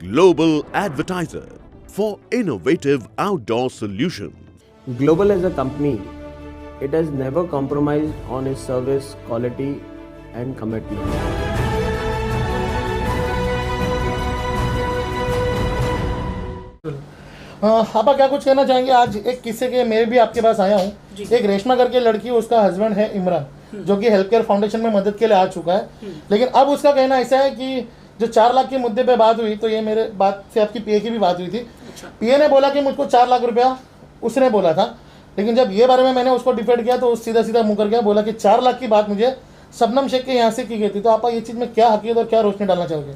Global Advertiser for innovative outdoor solutions. Global as a company, it has never compromised on its service quality and commitment. आपा क्या कुछ कहना चाहेंगे? आज एक किस्से के मैं भी आपके पास आया हूँ। एक रेशमा करके लड़की, उसका हस्बैंड है इमरान, जो कि हेल्थ केयर फाउंडेशन में मदद के लिए आ चुका है। लेकिन अब उसका कहना ऐसा है कि जो 4 लाख के मुद्दे पे बात हुई, तो ये मेरे बात से आपकी पीए की भी बात हुई थी। पीए ने बोला कि मुझको 4 लाख रुपया उसने बोला था, लेकिन जब ये बारे में मैंने उसको डिफेंड किया तो उस सीधा सीधा मुकर गया, बोला कि 4 लाख की बात मुझे शबनम शेख के यहाँ से की गई थी। तो आप ये चीज़ में क्या हकीकत और क्या रोशनी डालना चाहोगे?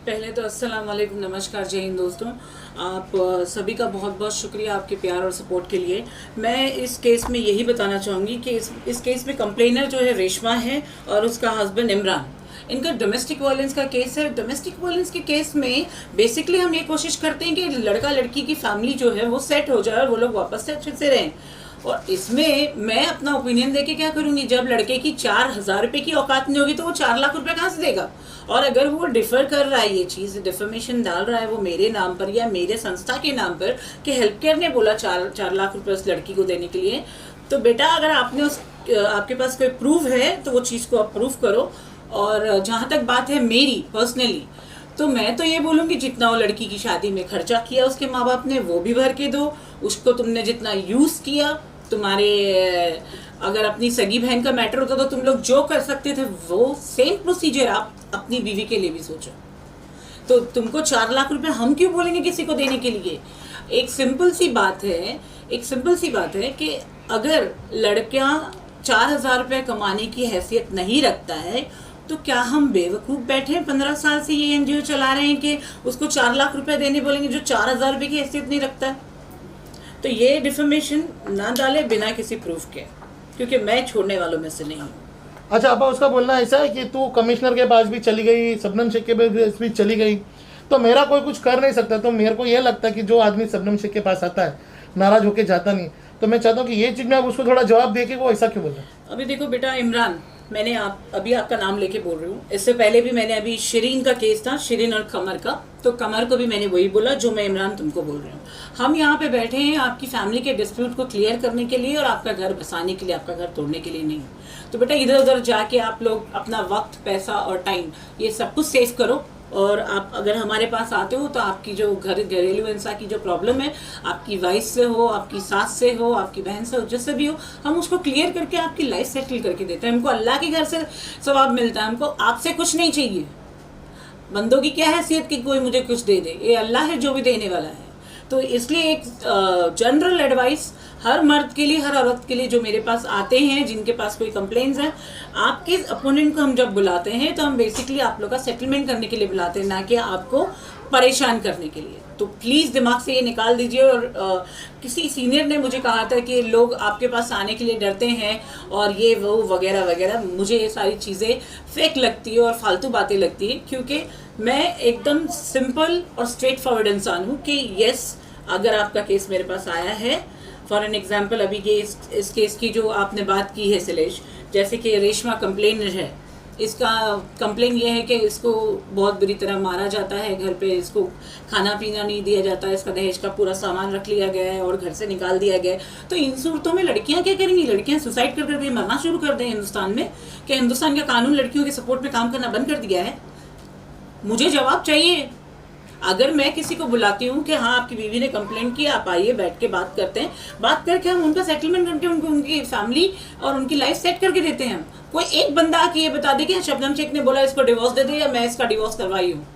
पहले तो अस्सलाम वालेकुम, नमस्कार, जय हिंद दोस्तों। आप सभी का बहुत बहुत शुक्रिया आपके प्यार और सपोर्ट के लिए। मैं इस केस में यही बताना चाहूँगी कि इस केस में कंप्लेनर जो है रेशमा है और उसका हस्बैंड इमरान। इनका डोमेस्टिक वायलेंस का केस है। डोमेस्टिक वायलेंस के केस में बेसिकली हम ये कोशिश करते हैं कि लड़का लड़की की फैमिली जो है वो सेट हो जाए और वो लोग वापस से अच्छे से रहें। और इसमें मैं अपना ओपिनियन देके क्या करूँगी, जब लड़के की 4,000 रुपये की औकात नहीं होगी तो वो 4 लाख रुपये कहाँ से देगा? और अगर वो डिफर कर रहा है, ये चीज़ डिफर्मेशन डाल रहा है वो मेरे नाम पर या मेरे संस्था के नाम पर कि हेल्थ केयर ने बोला 4 लाख रुपये उस लड़की को देने के लिए, तो बेटा अगर आपके पास कोई प्रूफ है तो वो चीज़ को आप प्रूफ करो। और जहाँ तक बात है मेरी पर्सनली, तो मैं तो ये बोलूँगी जितना वो लड़की की शादी में खर्चा किया उसके माँ बाप ने वो भी भर के दो। उसको तुमने जितना यूज़ किया, तुम्हारे अगर अपनी सगी बहन का मैटर होता तो तुम लोग जो कर सकते थे वो सेम प्रोसीजर आप अपनी बीवी के लिए भी सोचो। तो तुमको 4 लाख रुपए हम क्यों बोलेंगे किसी को देने के लिए? एक सिंपल सी बात है कि अगर लड़का 4,000 रुपये कमाने की हैसियत नहीं रखता है तो क्या हम बेवकूफ़ बैठे हैं 15 साल से ये एनजीओ चला रहे हैं कि उसको 4 लाख रुपए देने बोलेंगे जो 4,000 रुपये की हैसियत नहीं रखता है? तो ये डिफर्मेशन ना डाले बिना किसी प्रूफ के, क्योंकि मैं छोड़ने वालों में से नहीं हूँ। अच्छा आपा, उसका बोलना ऐसा है कि तू कमिश्नर के पास भी चली गई, शबनम शेख के पास भी चली गई, तो मेरा कोई कुछ कर नहीं सकता। तो मेरे को ये लगता है कि जो आदमी शबनम शेख के पास आता है नाराज होके जाता नहीं। तो मैं चाहता हूँ कि ये चीज़ में आप उसको थोड़ा जवाब दे के वो ऐसा क्यों बोल रहा है? अभी देखो बेटा इमरान, मैंने अभी आपका नाम लेके बोल रही हूँ। इससे पहले भी मैंने अभी शिरीन का केस था, शिरीन और कमर का, तो कमर को भी मैंने वही बोला जो मैं इमरान तुमको बोल रही हूँ। हम यहाँ पे बैठे हैं आपकी फैमिली के डिस्प्यूट को क्लियर करने के लिए और आपका घर बसाने के लिए, आपका घर तोड़ने के लिए नहीं। तो बेटा इधर उधर जाके आप लोग अपना वक्त, पैसा और टाइम ये सब कुछ सेव करो। और आप अगर हमारे पास आते हो तो आपकी जो घरेलू हिंसा की जो प्रॉब्लम है, आपकी वाइफ से हो, आपकी सास से हो, आपकी बहन से हो, जिससे भी हो, हम उसको क्लियर करके आपकी लाइफ सेटल करके देते हैं। हमको अल्लाह के घर से सवाब मिलता है, हमको आपसे कुछ नहीं चाहिए। बंदों की क्या हैसियत कि कोई मुझे कुछ दे दे, ये अल्लाह है जो भी देने वाला है। तो इसलिए एक जनरल एडवाइस हर मर्द के लिए, हर औरत के लिए जो मेरे पास आते हैं, जिनके पास कोई कंप्लेंट्स हैं, आपके अपोनेंट को हम जब बुलाते हैं तो हम बेसिकली आप लोग का सेटलमेंट करने के लिए बुलाते हैं, ना कि आपको परेशान करने के लिए। तो प्लीज़ दिमाग से ये निकाल दीजिए। और किसी सीनियर ने मुझे कहा था कि लोग आपके पास आने के लिए डरते हैं और ये वो वगैरह वगैरह। मुझे ये सारी चीज़ें फेक लगती है और फालतू बातें लगती है, क्योंकि मैं एकदम सिंपल और स्ट्रेट फॉरवर्ड इंसान हूँ कि यस, अगर आपका केस मेरे पास आया है, फॉर एन एग्जाम्पल अभी के इस केस की जो आपने बात की है शैलेश, जैसे कि रेशमा कंप्लेनर है, इसका कंप्लेन ये है कि इसको बहुत बुरी तरह मारा जाता है घर पे, इसको खाना पीना नहीं दिया जाता है, इसका दहेज का पूरा सामान रख लिया गया है और घर से निकाल दिया गया है। तो इन सूरतों में लड़कियां क्या करेंगी? लड़कियां सुसाइड कर करके मरना शुरू कर दें हिंदुस्तान में? कि हिंदुस्तान का कानून लड़कियों के सपोर्ट में काम करना बंद कर दिया है? मुझे जवाब चाहिए। अगर मैं किसी को बुलाती हूँ कि हाँ आपकी बीवी ने कंप्लेंट की, आप आइए बैठ के बात करते हैं, बात करके हम उनका सेटलमेंट करके उनको उनकी फैमिली और उनकी लाइफ सेट करके देते हैं। कोई एक बंदा आके ये बता दे कि शबनम शेख ने बोला इसको डिवोर्स दे दे या मैं इसका डिवोर्स करवाई हूँ,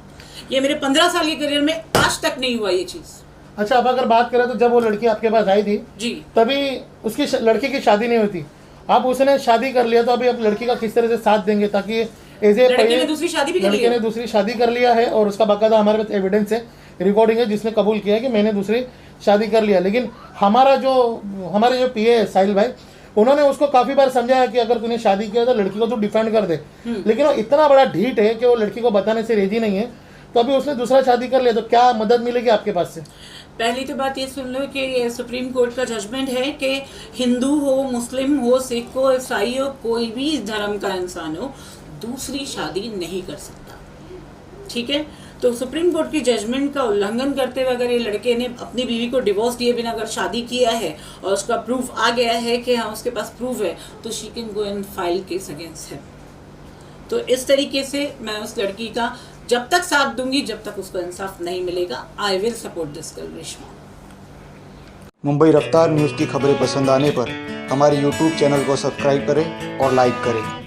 ये मेरे 15 साल के करियर में आज तक नहीं हुआ ये चीज़। अच्छा, अब अगर बात करें तो जब वो लड़की आपके पास आई थी जी, तभी उसकी लड़की की शादी नहीं होती, अब उसने शादी कर लिया, तो अभी आप लड़की का किस तरह से साथ देंगे? ताकि लड़के ने दूसरी शादी भी कर लिया, लड़के ने दूसरी शादी कर लिया है और उसका बाकायदा हमारे पास एविडेंस है, रिकॉर्डिंग है, जिसने कबूल किया है कि मैंने दूसरी शादी कर लिया। लेकिन हमारे जो पीए है साहिल भाई, उन्होंने उसको काफ़ी बार समझाया कि अगर तूने शादी किया तो लड़की को तू डिफेंड कर दे, लेकिन वो इतना बड़ा ढीठ है कि वो लड़की को बताने से रेजी नहीं है। तो अभी उसने दूसरा शादी कर लिया, तो क्या मदद मिलेगी आपके पास से? पहली तो बात ये सुन लो कि ये सुप्रीम कोर्ट का जजमेंट है कि हिंदू हो, मुस्लिम हो, सिख हो, ईसाई हो, कोई भी धर्म का इंसान हो, दूसरी शादी नहीं कर सकता। ठीक है, तो सुप्रीम कोर्ट की जजमेंट का उल्लंघन करते हुए अगर ये लड़के ने अपनी बीवी को डिवोर्स दिए बिना अगर शादी किया है और उसका प्रूफ आ गया है कि हाँ उसके पास प्रूफ है, तो she can go and file case against him. तो इस तरीके से मैं उस लड़की का जब तक साथ दूंगी जब तक उसको इंसाफ नहीं मिलेगा, I will support this girl Reshma. Mumbai रफ्तार न्यूज़ की खबरें पसंद आने पर हमारे YouTube चैनल को सब्सक्राइब करें और लाइक करें।